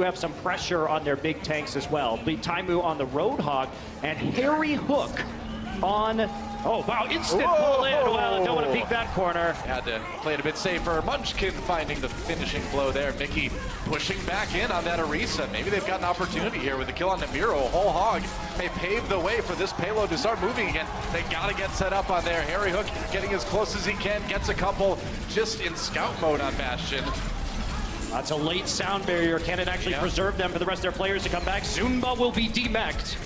have some pressure on their big tanks as well. Big Taimu on the Roadhog, and Harry Hook on, oh wow, instant pull in. Well, don't want to peek that corner. Had to play it a bit safer. Munchkin finding the finishing blow there. Mickey pushing back in on that Orisa. Maybe they've got an opportunity here with the kill on Namiro. Whole Hog may pave the way for this payload to start moving again. They got to get set up on there. Harry Hook getting as close as he can, gets a couple just in scout mode on Bastion. That's a late sound barrier. Can it actually preserve them for the rest of their players to come back? Zumba will be demeched.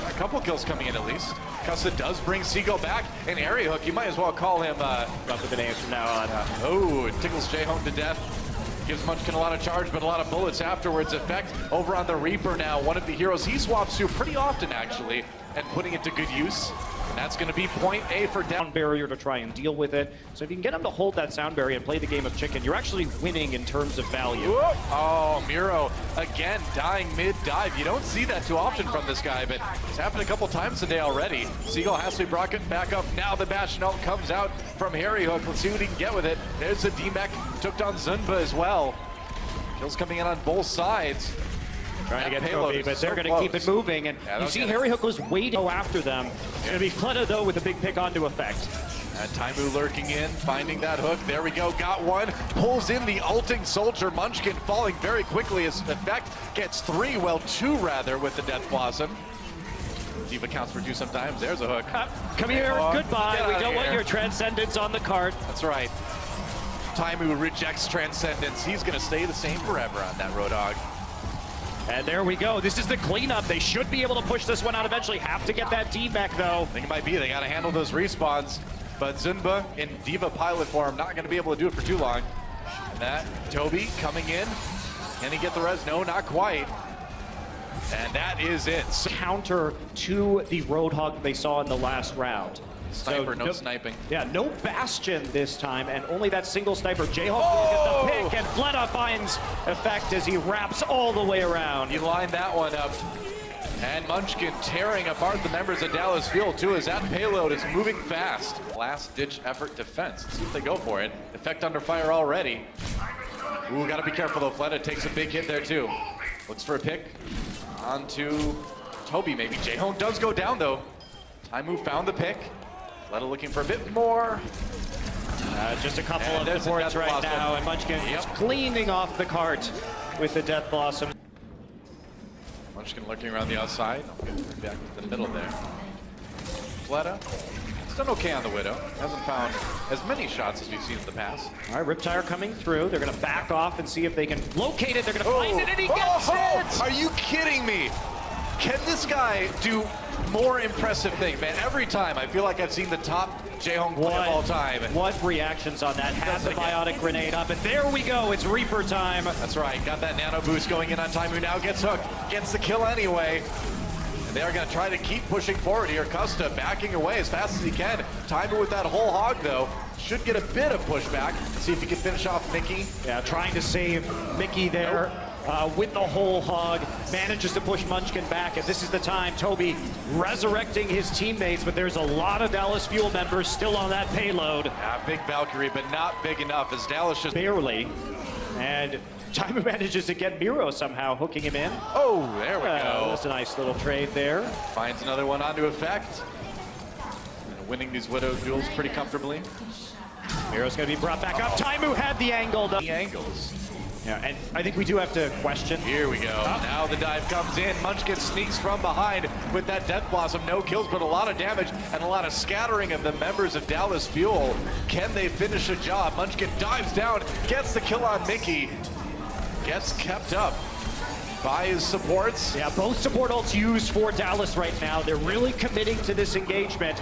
A couple kills coming in at least. Cussa does bring Seagull back, and Harry Hook, you might as well call him Up with the names from now on. Oh, it tickles J-Home to death. Gives Munchkin a lot of charge, but a lot of bullets afterwards. Effect over on the Reaper now, one of the heroes he swaps to pretty often actually, and putting it to good use. And that's going to be point A for down Barrier to try and deal with it. So if you can get them to hold that sound barrier and play the game of chicken, you're actually winning in terms of value. Whoop. Oh, Miro again dying mid-dive. You don't see that too often from this guy, but it's happened a couple times today already. Seagull has to be brought back up. Now the Bastion ult comes out from Harry Hook. Let's see what he can get with it. There's the D-Mech. Took down Zunba as well. Kills coming in on both sides. Trying to get Toby, but they're going to keep it moving. And you see Harry Hook was waiting after them. It's going to be Fleta, though, with a big pick onto Effect. And Taimu lurking in, finding that hook. There we go, got one. Pulls in the ulting soldier. Munchkin falling very quickly as Effect gets three, well, two rather, with the Death Blossom. D.Va counts for two sometimes. There's a hook. Come here, goodbye. We don't want your Transcendence on the cart. That's right. Taimu rejects Transcendence. He's going to stay the same forever on that Roadhog. And there we go. This is the cleanup. They should be able to push this one out eventually. Have to get that D-Mech, though. I think it might be. They got to handle those respawns. But Zunba in D.Va pilot form, not going to be able to do it for too long. And that, Toby coming in. Can he get the res? No, not quite. And that is it. Counter to the Roadhog they saw in the last round. Sniper, no sniping. Yeah, no Bastion this time, and only that single sniper. J-Hawk will get the pick, and Fleta finds Effect as he wraps all the way around. He lined that one up. And Munchkin tearing apart the members of Dallas Fuel, too, as that payload is moving fast. Last-ditch effort defense. Let's see if they go for it. Effect under fire already. Ooh, gotta be careful, though. Fleta takes a big hit there, too. Looks for a pick. On to Toby, maybe. J-Home does go down, though. Taimu found the pick. Fleta looking for a bit more. Just a couple of supports right now, and Munchkin is cleaning off the cart with the Death Blossom. Munchkin looking around the outside. Back to the middle there. Fleta, it's done okay on the Widow. Hasn't found as many shots as we've seen in the past. All right, Riptire coming through. They're going to back off and see if they can locate it. They're going to find it, and he gets it! Are you kidding me? Can this guy do more impressive things, man? Every time I feel like I've seen the top J-Hong play of all time. What reactions on that? Had the biotic grenade up, and there we go. It's Reaper time. That's right. Got that nano boost going in on Taimu. Now gets hooked. Gets the kill anyway. And they are going to try to keep pushing forward here. Custa backing away as fast as he can. Taimu with that whole hog, though. Should get a bit of pushback. See if he can finish off Mickey. Yeah, trying to save Mickey there. Nope. With the whole hog, manages to push Munchkin back, and this is the time. Toby resurrecting his teammates, but there's a lot of Dallas Fuel members still on that payload. Yeah, big Valkyrie, but not big enough as Dallas just... Barely. And Taimu manages to get Miro somehow, hooking him in. Oh, there we go. That's a nice little trade there. Finds another one onto Effect. And winning these Widow duels pretty comfortably. Miro's going to be brought back up. Taimu had the angle. The angles. Yeah, and I think we do have to question. Here we go. Now the dive comes in. Munchkin sneaks from behind with that Death Blossom. No kills, but a lot of damage and a lot of scattering of the members of Dallas Fuel. Can they finish a job? Munchkin dives down, gets the kill on Mickey. Gets kept up by his supports. Yeah, both support ults used for Dallas right now. They're really committing to this engagement.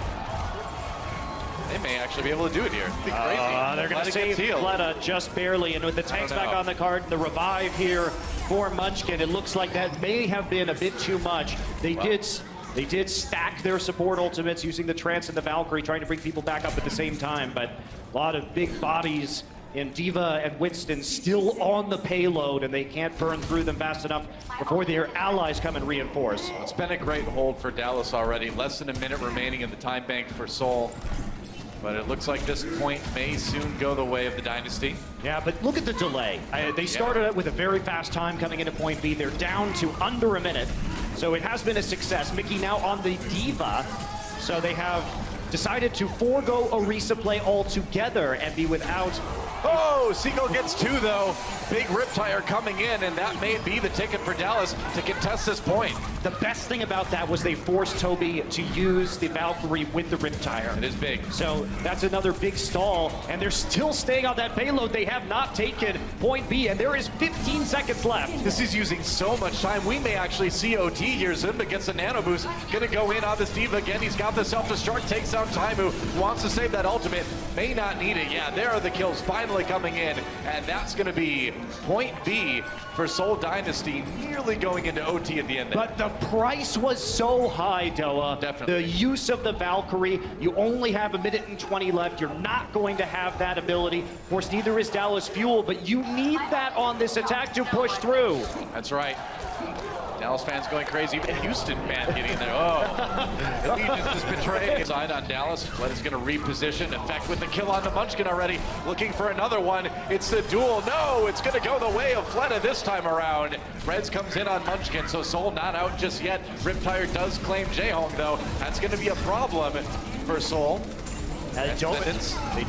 They may actually be able to do it here. It'd be crazy. They're going to save Fleta just barely, and with the tanks back on the card, the revive here for Munchkin, it looks like that may have been a bit too much. They did stack their support ultimates using the Trance and the Valkyrie, trying to bring people back up at the same time, but a lot of big bodies in D.Va and Winston still on the payload, and they can't burn through them fast enough before their allies come and reinforce. It's been a great hold for Dallas already. Less than a minute remaining in the time bank for Seoul. But it looks like this point may soon go the way of the Dynasty. Yeah, but look at the delay. They started it with a very fast time coming into point B. They're down to under a minute. So it has been a success. Mickey now on the Diva. So they have decided to forego a resupply altogether and be without. Oh, Seagull gets 2 though. Big Riptire coming in, and that may be the ticket for Dallas to contest this point. The best thing about that was they forced Toby to use the Valkyrie with the Riptire. It is big. So that's another big stall, and they're still staying on that payload. They have not taken point B, and there is 15 seconds left. This is using so much time. We may actually see OT here. Zimba gets a nano boost. Gonna go in on this Diva again. He's got the self-destruct, takes out Taimu, wants to save that ultimate. May not need it. Yeah, there are the kills finally coming in, and that's gonna be point B for Seoul Dynasty, nearly going into OT at the end there. But the price was so high, Doa. Definitely. The use of the Valkyrie, you only have 1:20 left. You're not going to have that ability. Of course, neither is Dallas Fuel, but you need that on this attack to push through. That's right. Dallas fans going crazy. Houston fan getting in there. Oh, Allegiance is betraying. Side on Dallas. Fled is going to reposition. Effect with the kill on the Munchkin already. Looking for another one. It's the duel. No, it's going to go the way of Fleta this time around. Reds comes in on Munchkin, so Soul not out just yet. Riptire does claim J-Hong, though. That's going to be a problem for Soul. They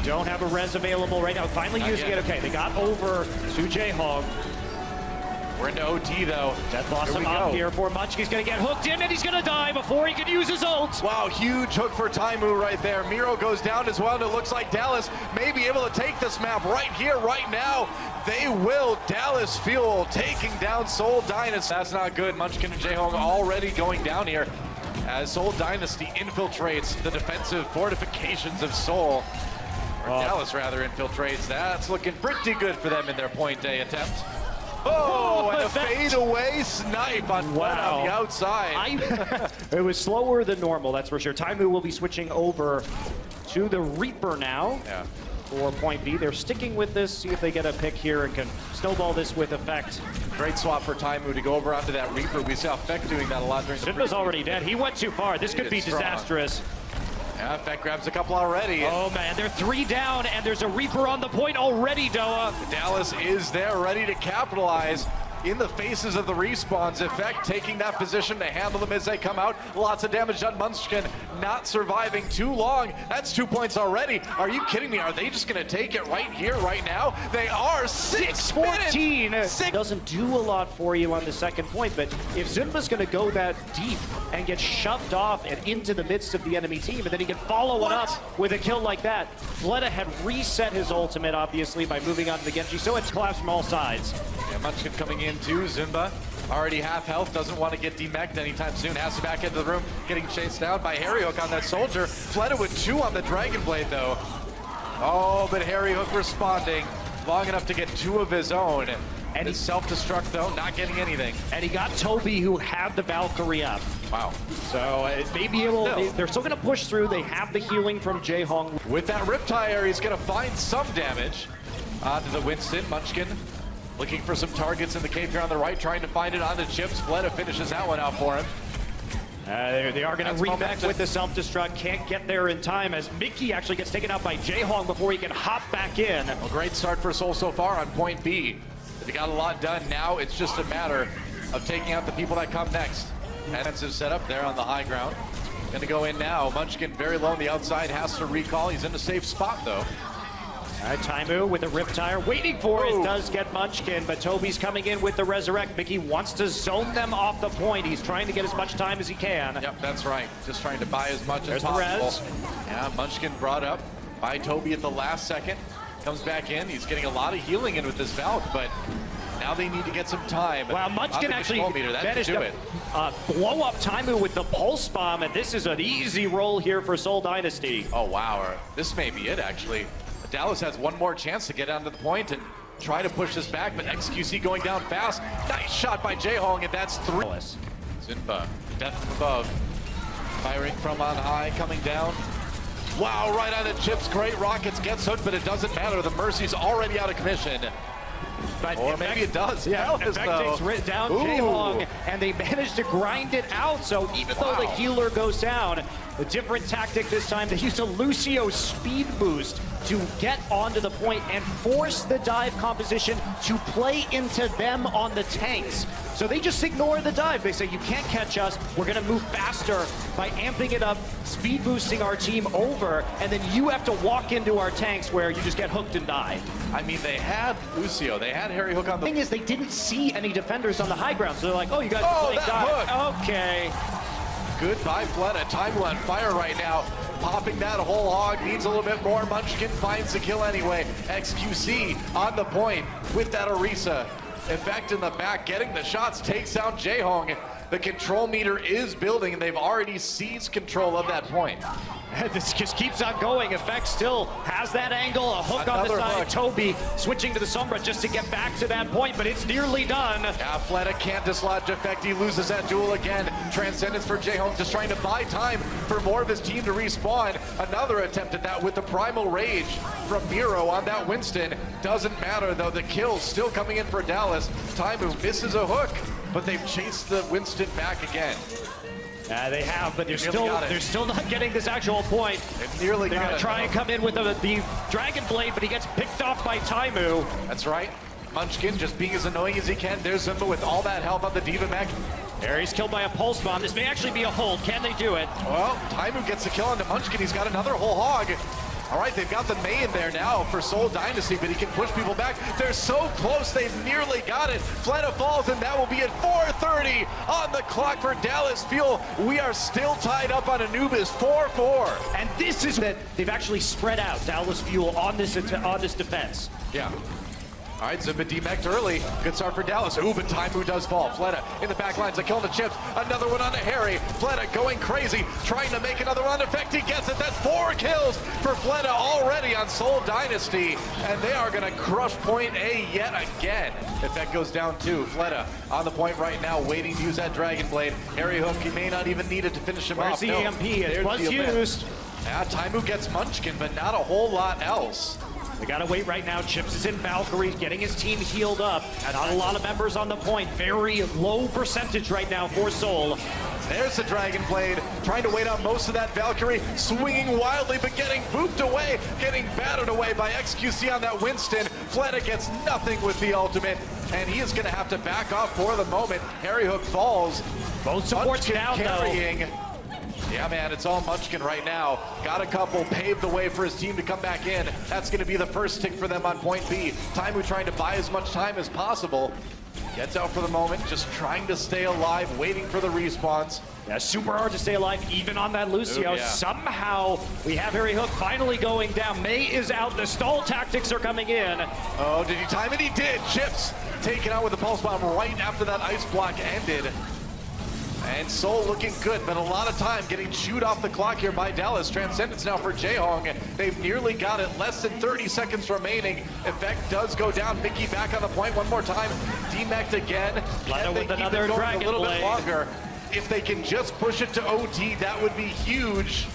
don't have a res available right now. Finally using it. Okay, they got over to J-Hog. We're into OT, though. Death Blossom up here for Munchkin. He's going to get hooked in, and he's going to die before he can use his ult. Wow, huge hook for Taimu right there. Miro goes down as well, and it looks like Dallas may be able to take this map right here, right now. They will. Dallas Fuel taking down Seoul Dynasty. That's not good. Munchkin and J-Hong already going down here as Seoul Dynasty infiltrates the defensive fortifications of Seoul. Or Dallas, rather, infiltrates. That's looking pretty good for them in their point A attempt. Oh, and a fadeaway snipe on Fled on the outside. It was slower than normal, that's for sure. Taimu will be switching over to the Reaper now for point B. They're sticking with this, see if they get a pick here and can snowball this with Effect. Great swap for Taimu to go over onto that Reaper. We saw Effect doing that a lot during the Simba's already dead. He went too far. This could be disastrous. Yeah, Effect grabs a couple already. Oh man, they're 3 down, and there's a Reaper on the point already, Doa. Dallas is there, ready to capitalize in the faces of the respawns. Effect taking that position to handle them as they come out. Lots of damage on Munchkin, not surviving too long. That's 2 points already. Are you kidding me? Are they just gonna take it right here, right now? They are. 6-14. Doesn't do a lot for you on the second point, but if Zimba's gonna go that deep and get shoved off and into the midst of the enemy team, and then he can follow it up with a kill like that. Fleta had reset his ultimate, obviously, by moving on to the Genji, so it's collapsed from all sides. Yeah, Munchkin coming in too. Zimba already half health, doesn't want to get demeched anytime soon. Has to back into the room, getting chased down by Harry Hook on that soldier. Fleta with 2 on the Dragon Blade though. Oh, but Harry Hook responding long enough to get 2 of his own. And his self-destruct though, not getting anything. And he got Toby, who had the Valkyrie up. Wow. So may be able, they're still gonna push through. They have the healing from J-Hong. With that Riptire, he's gonna find some damage onto the Winston. Munchkin looking for some targets in the cave here on the right, trying to find it on the chips. Fleta finishes that one out for him. They are going to remake with the self-destruct. Can't get there in time as Mickey actually gets taken out by J-Hong before he can hop back in. A great start for Seoul so far on point B. They got a lot done. Now it's just a matter of taking out the people that come next. Defensive setup there on the high ground. Going to go in now. Munchkin very low on the outside, has to recall. He's in a safe spot though. All right, Taimu with the Riptire, waiting for it, does get Munchkin, but Toby's coming in with the Resurrect. Mickey wants to zone them off the point. He's trying to get as much time as he can. Yep, that's right. Just trying to buy as much as possible. Yeah, Munchkin brought up by Toby at the last second. Comes back in. He's getting a lot of healing in with this Valk, but now they need to get some time. Wow, Munchkin actually managed to blow up Taimu with the Pulse Bomb, and this is an easy roll here for Seoul Dynasty. Oh, wow. This may be it, actually. Dallas has one more chance to get onto the point and try to push this back, but XQC going down fast. Nice shot by J-Hong, and that's 3. Zinba, death from above. Firing from on high, coming down. Wow, right on the chips. Great rockets, gets hooked, but it doesn't matter. The Mercy's already out of commission. But Or maybe it does. Yeah, Dallas, Effect though. takes down Ooh. Jaehong, and they managed to grind it out. So even though the healer goes down, a different tactic this time. They used a Lucio speed boost to get onto the point and force the dive composition to play into them on the tanks. So they just ignore the dive. They say, you can't catch us. We're going to move faster by amping it up, speed boosting our team over, and then you have to walk into our tanks where you just get hooked and die. I mean, they had Lucio, they had Harry Hook on the... The thing is, they didn't see any defenders on the high ground, so they're like, oh, you guys Oh, are playing that dive. Okay. Goodbye, Fleta. Time on fire right now. Popping that whole hog. Needs a little bit more. Munchkin finds the kill anyway. XQC on the point with that Orisa. Effect in the back. Getting the shots. Takes down Jaehong. The control meter is building, and they've already seized control of that point. This just keeps on going. Effect still has that angle. A hook on the Another side. hook. Toby switching to the Sombra just to get back to that point, but it's nearly done. Yeah, Fleta can't dislodge Effect. He loses that duel again. Transcendence for Jaehong, just trying to buy time for more of his team to respawn. Another attempt at that with the Primal Rage from Miro on that Winston. Doesn't matter though, the kill still coming in for Dallas. Taimu misses a hook, but they've chased the Winston back again. They have, but they're Nearly still not getting this actual point. They've nearly They're got gonna it, try though. and come in with the Dragon Blade, but he gets picked off by Taimu. That's right. Munchkin just being as annoying as he can. There's Zumba with all that help on the Diva mech. There he's killed by a pulse bomb. This may actually be a hold. Can they do it? Well, Taimu gets the kill onto Munchkin. He's got another whole hog. All right, they've got the May in there now for Seoul Dynasty, but he can push people back. They're so close, they've nearly got it. Fleta falls, and that will be at 4:30 on the clock for Dallas Fuel. We are still tied up on Anubis, 4-4. And this is that they've actually spread out Dallas Fuel on this defense. Yeah. All right, Zumba demeched early. Good start for Dallas. Ooh, but Taimu does fall. Fleta in the back lines, a kill on the chips. Another one onto Harry. Fleta going crazy, trying to make another run. Effect, he gets it. That's 4 kills for Fleta already on Seoul Dynasty. And they are going to crush point A yet again. Effect goes down too. Fleta on the point right now, waiting to use that Dragon Blade. Harry Hook, he may not even need it to finish him Where's off. the No, EMP? It there's was the event. used. Yeah, Taimu gets Munchkin, but not a whole lot else. They gotta wait right now. Chips is in Valkyrie, getting his team healed up. Not a lot of members on the point. Very low percentage right now for Seoul. There's the Dragon Blade, trying to wait out most of that Valkyrie, swinging wildly, but getting booped away, getting battered away by XQC on that Winston. Fleta gets nothing with the ultimate, and he is gonna have to back off for the moment. Harry Hook falls. Both supports Munchkin down carrying. though. Yeah, man, it's all Munchkin right now. Got a couple, paved the way for his team to come back in. That's going to be the first tick for them on point B. Taimu trying to buy as much time as possible. Gets out for the moment, just trying to stay alive, waiting for the respawns. Yeah, super hard to stay alive, even on that Lucio. Ooh, yeah. Somehow, we have Harry Hook finally going down. May is out. The stall tactics are coming in. Oh, did he time it? He did. Chips taken out with the pulse bomb right after that ice block ended. And Seoul looking good, but a lot of time getting chewed off the clock here by Dallas. Transcendence now for Jaehong. They've nearly got it. Less than 30 seconds remaining. Effect does go down. Mickey back on the point one more time. Demect again. Can they with keep another it going Dragon a little bit Blade. longer? If they can just push it to OT, that would be huge.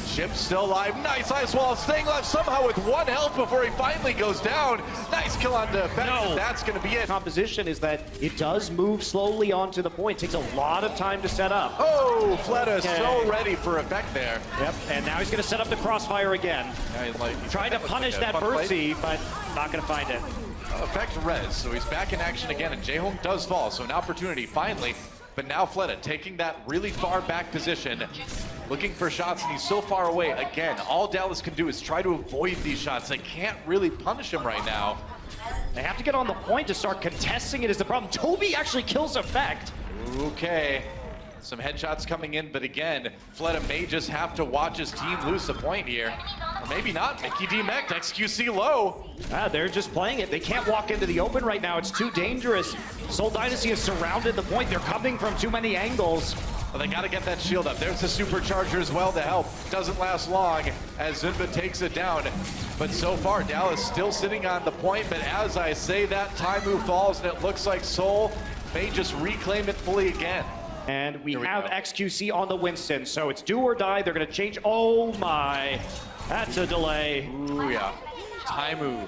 Chip still alive. Nice ice wall, staying alive somehow with 1 health before he finally goes down. Nice kill on the Effect. No. That's going to be it. Composition is that it does move slowly onto the point. Takes a lot of time to set up. Oh, Fleta is Okay. so ready for Effect there. Yep, and now he's going to set up the crossfire again. Yeah, he's Trying to looks punish like a that fun play. Bercy, but not going to find it. Effect res, so he's back in action again, and Jaehong does fall, so an opportunity finally. But now Fleta taking that really far back position, looking for shots, and he's so far away. Again, all Dallas can do is try to avoid these shots. They can't really punish him right now. They have to get on the point to start contesting it is the problem. Toby actually kills Effect. Okay, some headshots coming in, but again, Fleta may just have to watch his team lose the point here. Or maybe not. Mickey demect, XQC low. They're just playing it. They can't walk into the open right now. It's too dangerous. Seoul Dynasty has surrounded the point. They're coming from too many angles. Well, they got to get that shield up. There's the supercharger as well to help. Doesn't last long as Zunba takes it down. But so far, Dallas still sitting on the point. But as I say that, Taimu falls, and it looks like Seoul may just reclaim it fully again. And we Here we have go. XQC on the Winston, so it's do or die. They're going to change. Oh my, that's a delay. Ooh, yeah. Taimu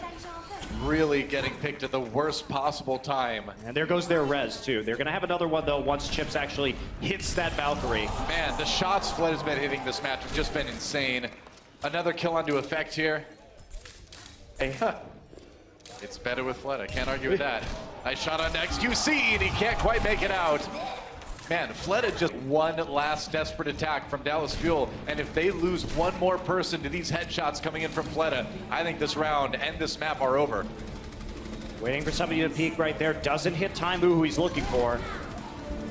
really getting picked at the worst possible time. And there goes their res, too. They're going to have another one, though, once Chips actually hits that Valkyrie. Man, the shots Fled has been hitting this match have just been insane. Another kill onto effect here. Hey, it's better with Fled, I can't argue with that. Nice shot on XQC, and he can't quite make it out. Man, Fled had just one last desperate attack from Dallas Fuel, and if they lose one more person to these headshots coming in from Fled, I think this round and this map are over. Waiting for somebody to peek right there. Doesn't hit Taimu, who he's looking for.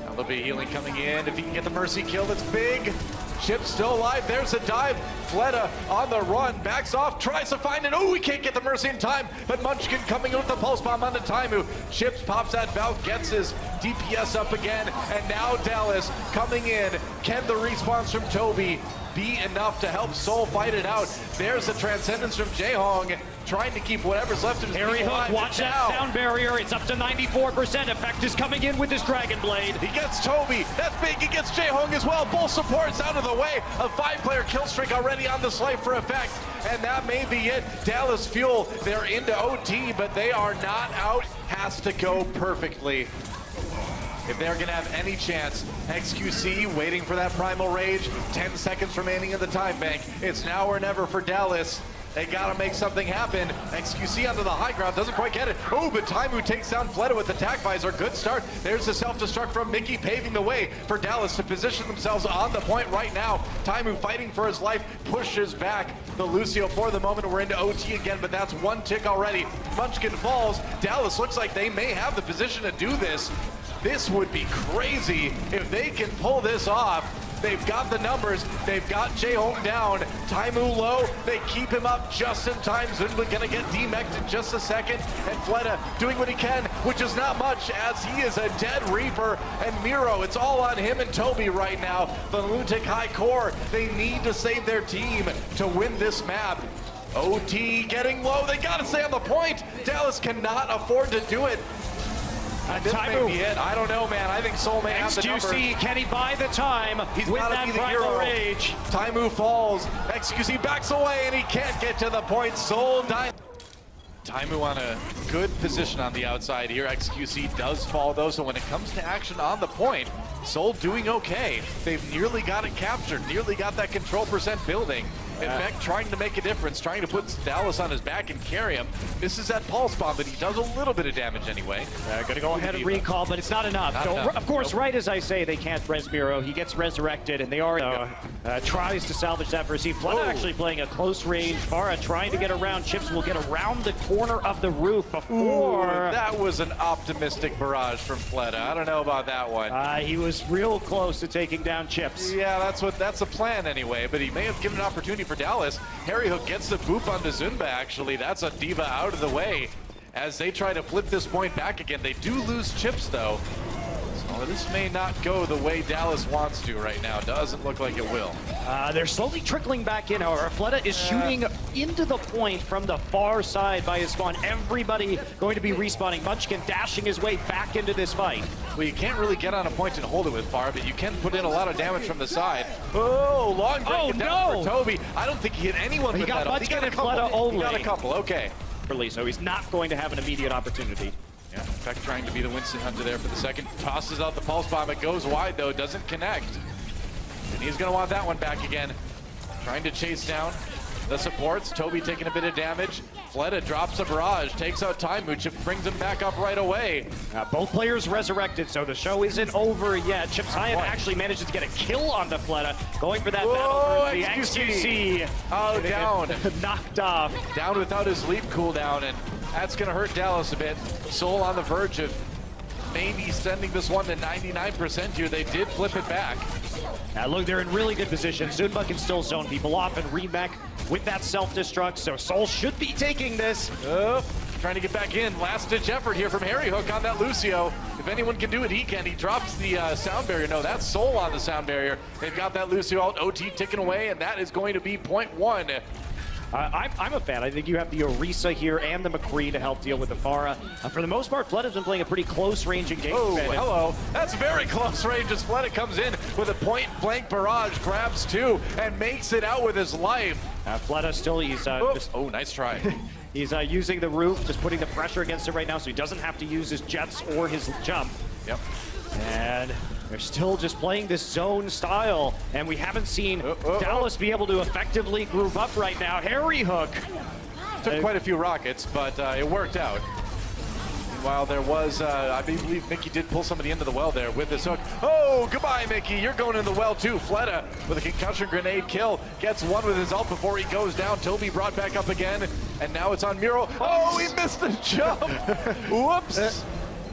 Now there'll be healing coming in. If he can get the Mercy kill, that's big. Chip still alive. There's a dive. Fleta on the run. Backs off. Tries to find it. Oh, we can't get the Mercy in time. But Munchkin coming in with the pulse bomb on the Taimu. Chips pops that Valk. Gets his DPS up again. And now Dallas coming in. Can the respawns from Toby be enough to help Seoul fight it out? There's the Transcendence from Jaehong. Trying to keep whatever's left of his Harry team Hook, alive. watch that sound barrier. It's up to 94%. Effect is coming in with his Dragon Blade. He gets Toby. That's big. He gets Jaehong as well. Both supports out of the way. A 5-player kill streak already on the slate for effect. And that may be it. Dallas Fuel, they're into OT, but they are not out. Has to go perfectly if they're going to have any chance. XQC waiting for that Primal Rage. 10 seconds remaining in the time bank. It's now or never for Dallas. They gotta make something happen. XQC onto the high ground, doesn't quite get it. Oh, but Taimu takes down Fleta with the Tac Visor. Good start. There's the self-destruct from Mickey, paving the way for Dallas to position themselves on the point right now. Taimu fighting for his life, pushes back the Lucio for the moment. We're into OT again, but that's one tick already. Munchkin falls. Dallas looks like they may have the position to do this. This would be crazy if they can pull this off. They've got the numbers. They've got Jaehong down. Taimu low. They keep him up just in time. Zunba gonna get demeched in just a second. And Fleta doing what he can, which is not much, as he is a dead Reaper. And Miro, it's all on him and Toby right now. The Lunatic High Core, they need to save their team to win this map. OT getting low. They gotta stay on the point. Dallas cannot afford to do it. This may be it. I don't know, man. I think Seoul may have the number. XQC, can he buy the time? He's with gotta that be the Primal hero. Rage. Taimu falls. XQC backs away, and he can't get to the point. Seoul Dynasty. Taimu on a good position on the outside here. XQC does fall, though, so when it comes to action on the point, Seoul doing okay. They've nearly got it captured, nearly got that control percent building. In fact, trying to make a difference, trying to put Dallas on his back and carry him. This is that pulse bomb, but he does a little bit of damage anyway. Gonna go ahead and recall, but it's not enough. Of course, right as I say, they can't res Miro. He gets resurrected, and they are tries to salvage that for a seat. Fleta actually playing a close range. Farah trying to get around. Chips will get around the corner of the roof before. Ooh, that was an optimistic barrage from Fleta. I don't know about that one. He was real close to taking down Chips. Yeah, that's the plan anyway, but he may have given an opportunity for Dallas. Harry Hook gets the boop onto Zunba, actually. That's a diva out of the way as they try to flip this point back again. They do lose Chips, though. So this may not go the way Dallas wants to right now. Doesn't look like it will. They're slowly trickling back in, however. Fleta is shooting into the point from the far side by his spawn. Everybody going to be respawning. Munchkin dashing his way back into this fight. Well, you can't really get on a point and hold it with Far, but you can put in a lot of damage from the side. Oh, long break down for Toby. I don't think he hit anyone with that. He got Fleta only. He got a couple, okay. So he's not going to have an immediate opportunity. Yeah, in fact, trying to be the Winston Hunter there for the second. Tosses out the pulse bomb. It goes wide, though. Doesn't connect. And he's going to want that one back again. Trying to chase down the supports. Toby taking a bit of damage. Fleta drops a barrage. Takes out Taimu. Chip brings him back up right away. Both players resurrected, so the show isn't over yet. Chips Hyatt actually manages to get a kill on the Fleta. Going for that battle for the XQC. Oh, down. Knocked off. Down without his leap cooldown, and that's going to hurt Dallas a bit. Seoul on the verge of maybe sending this one to 99% here. They did flip it back. Look, they're in really good position. Zunba can still zone people off and remech with that self-destruct, so Seoul should be taking this. Trying to get back in. Last-ditch effort here from Harry Hook on that Lucio. If anyone can do it, he can. He drops the sound barrier. No, that's Seoul on the sound barrier. They've got that Lucio out, OT ticking away, and that is going to be point one. I'm a fan. I think you have the Orisa here and the McCree to help deal with the Farah. For the most part, Fleta's been playing a pretty close range engagement. Oh, hello. That's very close range as Fleta comes in with a point-blank barrage, grabs two, and makes it out with his life. Fleta still, he's... oh, nice try. He's using the roof, just putting the pressure against it right now, so he doesn't have to use his jets or his jump. Yep. And they're still just playing this zone style, and we haven't seen Dallas be able to effectively group up right now. Harry Hook. Took quite a few rockets, but it worked out. Meanwhile, there was, I believe Mickey did pull somebody into the well there with this hook. Oh, goodbye, Mickey. You're going into the well, too. Fleta with a concussion grenade kill. Gets one with his ult before he goes down. Toby brought back up again, and now it's on Muro. Oh, he missed the jump. Whoops.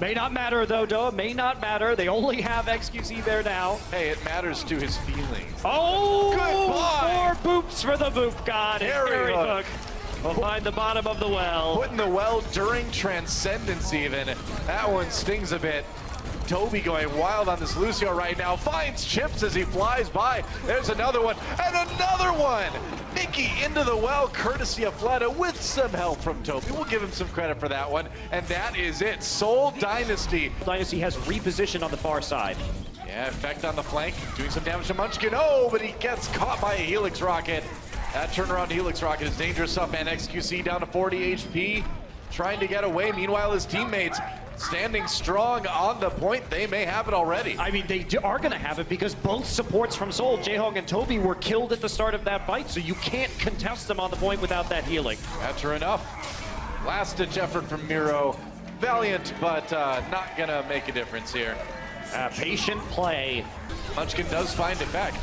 May not matter, though, Doa. May not matter. They only have XQC there now. Hey, it matters to his feelings. Oh, goodbye. 4 boops for the boop god. Harry Hook. Will find the bottom of the well. Put in the well during Transcendence even. That one stings a bit. Toby going wild on this Lucio right now. Finds Chips as he flies by. There's another one and another one. Mickey into the well courtesy of Fleta with some help from Toby. We'll give him some credit for that one. And that is it. Seoul Dynasty. Dynasty has repositioned on the far side. Yeah, effect on the flank. Doing some damage to Munchkin. Oh, but he gets caught by a Helix rocket. That turnaround Helix rocket is dangerous stuff, and XQC down to 40 HP, trying to get away. Meanwhile, his teammates standing strong on the point. They may have it already. I mean, they are going to have it because both supports from Seoul, Jaehong and Toby, were killed at the start of that fight, so you can't contest them on the point without that healing. That's true enough. Last-ditch effort from Muro. Valiant, but not going to make a difference here. Patient play. Munchkin does find effect.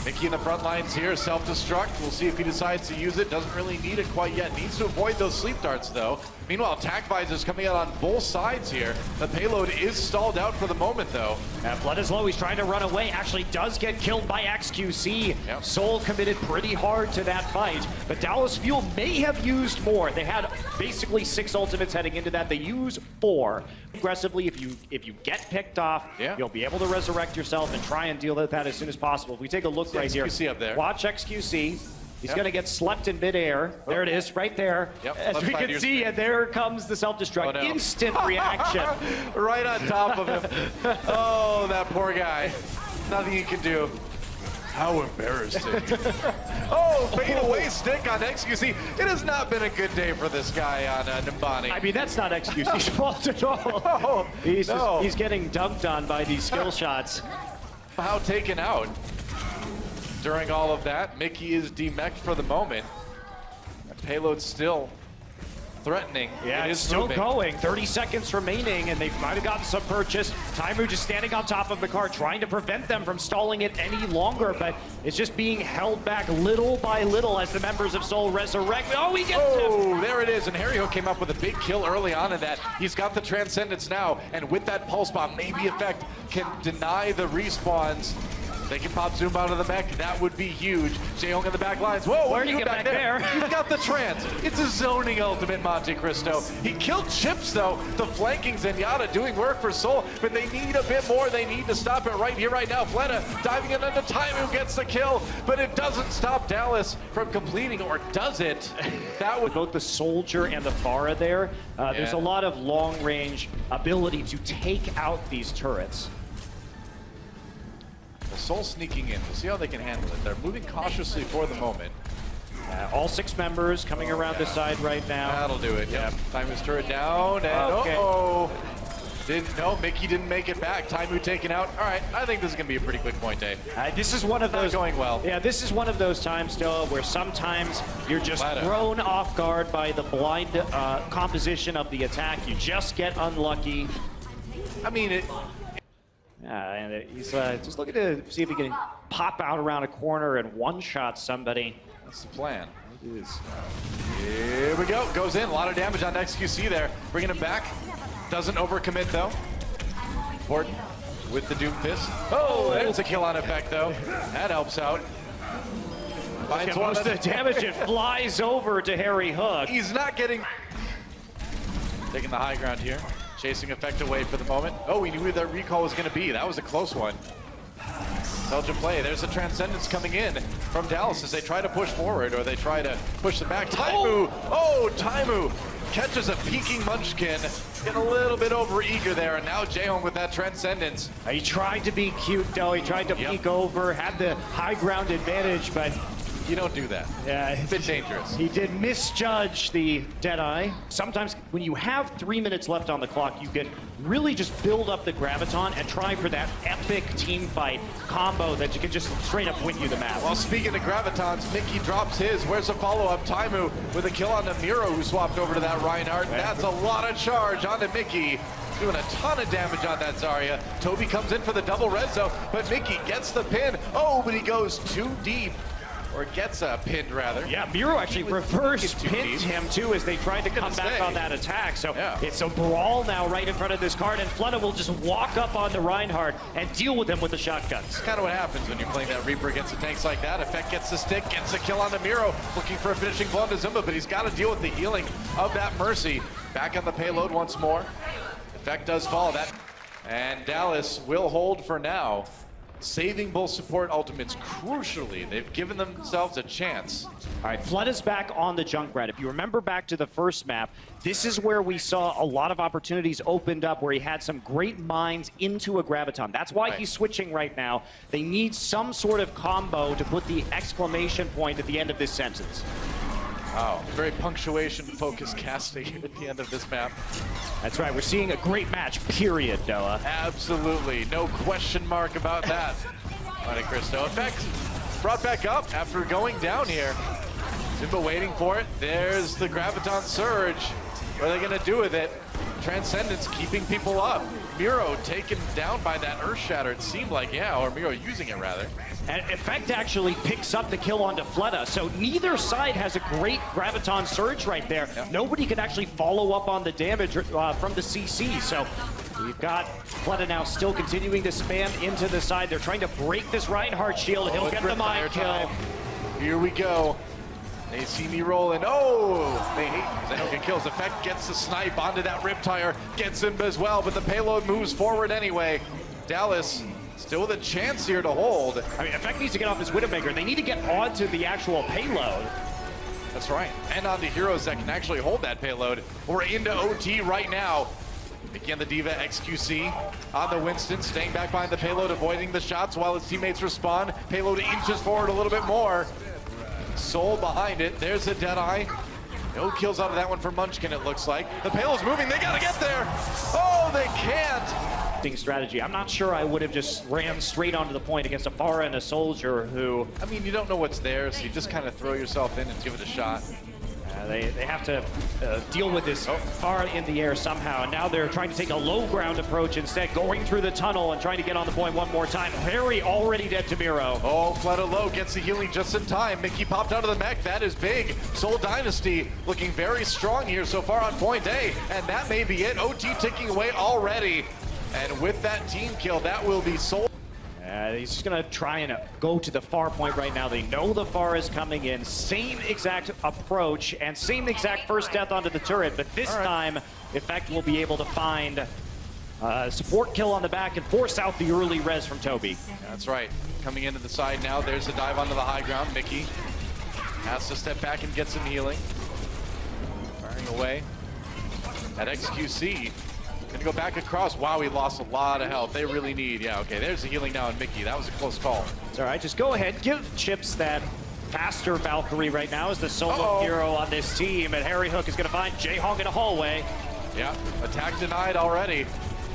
Mickey in the front lines here, self-destruct. We'll see if he decides to use it. Doesn't really need it quite yet. Needs to avoid those sleep darts, though. Meanwhile, attack visors coming out on both sides here. The payload is stalled out for the moment, though. Blood is low. He's trying to run away. Actually does get killed by XQC. Yep. Seoul committed pretty hard to that fight, but Dallas Fuel may have used more. They had basically 6 ultimates heading into that. They use 4. Aggressively, if you get picked off, you'll be able to resurrect yourself and try and deal with that as soon as possible. If we take a look right here, XQC up there. Watch XQC. He's going to get slept in midair. There it is, right there. Yep, as we can see, and there comes the self-destruct. Oh, no. Instant reaction. Right on top of him. Oh, that poor guy. Nothing he can do. How embarrassing. Oh, fade away stick on XQC. It has not been a good day for this guy on Nimbani. I mean, that's not XQC's fault at all. No, He's getting dunked on by these skill shots. How taken out. During all of that, Mickey is demeched for the moment. The payload's still threatening. Yeah, it it's is still moving. going. 30 seconds remaining, and they might have gotten some purchase. Taimu just standing on top of the car, trying to prevent them from stalling it any longer, but it's just being held back little by little as the members of Seoul resurrect. Oh, he gets him! Oh, there it is, and Harry Hook came up with a big kill early on in that. He's got the Transcendence now, and with that Pulse Bomb, maybe Effect can deny the respawns. They can pop Zoom out of the mech. That would be huge. Jaehong in the back lines. Whoa, where do you get back there? You've got the trans. It's a zoning ultimate, Monte Cristo. He killed Chips, though. The flanking Zenyatta doing work for Seoul, but they need a bit more. They need to stop it right here, right now. Fleta diving in under Taimu gets the kill, but it doesn't stop Dallas from completing, or does it? That would both the Soldier and the Pharah there. There's a lot of long-range ability to take out these turrets. Seoul sneaking in. We'll see how they can handle it. They're moving cautiously for the moment. All 6 members coming around the side right now. That'll do it. Yep. Taimu's turret down, and Mickey didn't make it back. Taimu taken out. All right, I think this is gonna be a pretty quick point day. This is one of those going well. Yeah, this is one of those times, Noah, where sometimes you're just thrown off guard by the blind composition of the attack. You just get unlucky. I mean, and he's just looking to see if he can pop out around a corner and one-shot somebody. That's the plan. It is. Here we go. Goes in. A lot of damage on XQC there. Bringing him back. Doesn't overcommit, though. Important with the Doom Fist. Oh, there's a kill on Effect, though. That helps out. Finds most of the damage. It flies over to Harry Hook. He's not getting... Taking the high ground here. Chasing Effect away for the moment. Oh, we knew who that recall was going to be. That was a close one. Belgian play. There's a Transcendence coming in from Dallas as they try to push forward, or they try to push them back. Taimu! Oh, Taimu catches a peeking Munchkin. Getting a little bit over eager there, and now Jaehong with that Transcendence. He tried to be cute, though. He tried to peek over, had the high ground advantage, but You don't do that. Yeah, It's a bit dangerous. he did misjudge the Deadeye. Sometimes when you have 3 minutes left on the clock, you can really just build up the Graviton and try for that epic team fight combo that you can just straight up win you the match. Well, speaking of Gravitons, Mickey drops his. Where's the follow-up? Taimu with a kill on Namiro, who swapped over to that Reinhardt. That's a lot of charge onto Mickey. Doing a ton of damage on that Zarya. Toby comes in for the double rezo, but Mickey gets the pin. Oh, but he goes too deep. Or gets pinned, rather. Yeah, Miro actually reverse pinned him, too, as they tried to come back on that attack. So it's a brawl now right in front of this card, and Flutter will just walk up on the Reinhardt and deal with him with the shotguns. That's kind of what happens when you're playing that Reaper against the tanks like that. Effect gets the stick, gets a kill on the Miro, looking for a finishing blow to Zumba, but he's got to deal with the healing of that Mercy. Back on the payload once more. Effect does fall. That, and Dallas will hold for now. Saving both support ultimates crucially. They've given themselves a chance. All right, Flood is back on the Junkrat. If you remember back to the first map, this is where we saw a lot of opportunities opened up where he had some great mines into a Graviton. That's why he's switching right now. They need some sort of combo to put the exclamation point at the end of this sentence. Wow, very punctuation-focused casting at the end of this map. That's right, we're seeing a great match, period, Noah. Absolutely, no question mark about that. Monte Cristo. Effect brought back up after going down here. Simba waiting for it. There's the Graviton Surge. What are they gonna do with it? Transcendence keeping people up. Miro taken down by that Earth Shatter, it seemed like, or Miro using it rather. And Effect actually picks up the kill onto Fleta, so neither side has a great Graviton Surge right there. Nobody can actually follow up on the damage from the CC, so we've got Fleta now still continuing to spam into the side. They're trying to break this Reinhardt shield. He'll get the mind kill. Here we go. They see me rolling. Oh, they hate Zenokin kills. Effect gets the snipe onto that Riptire, gets him as well, but the payload moves forward anyway. Dallas still with a chance here to hold. I mean, Effect needs to get off his Widowmaker. They need to get onto the actual payload. That's right, and onto heroes that can actually hold that payload. We're into OT right now. Again, the Diva XQC on the Winston, staying back behind the payload, avoiding the shots while his teammates respond. Payload inches forward a little bit more. Soul behind it. There's a Deadeye. No kills out of that one for Munchkin, it looks like. The payload's moving. They gotta get there. Oh, they can't. Strategy. I'm not sure I would have just ran straight onto the point against a Pharah and a Soldier who... I mean, you don't know what's there, so you just kind of throw yourself in and give it a shot. They have to deal with this Pharah in the air somehow, and now they're trying to take a low ground approach instead, going through the tunnel and trying to get on the point one more time. Harry already dead to Miro. Oh, Fleta low gets the healing just in time. Mickey popped out of the mech. That is big. Seoul Dynasty looking very strong here so far on point A, and that may be it. OT ticking away already. And with that team kill, that will be Seoul. He's just going to try and go to the far point right now. They know the far is coming in. Same exact approach and same exact first death onto the turret, but this time, Effect will be able to find support kill on the back and force out the early res from Toby. That's right. Coming into the side now. There's a dive onto the high ground. Mickey has to step back and get some healing. Firing away at XQC. Gonna go back across. Wow, he lost a lot of health. They really need, okay, there's the healing now on Mickey. That was a close call. It's all right, just go ahead. Give Chips that faster Valkyrie right now as the solo hero on this team, and Harry Hook is gonna find J-Hong in a hallway. Yeah, attack denied already,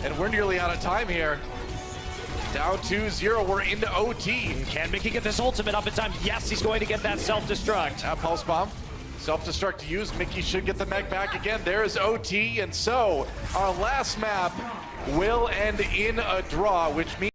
and we're nearly out of time here. Down 2-0, we're into OT. Can Mickey get this ultimate up in time? Yes, he's going to get that self-destruct. Pulse bomb. Self-destruct to use. Mickey should get the mech back again. There's OT, and so our last map will end in a draw, which means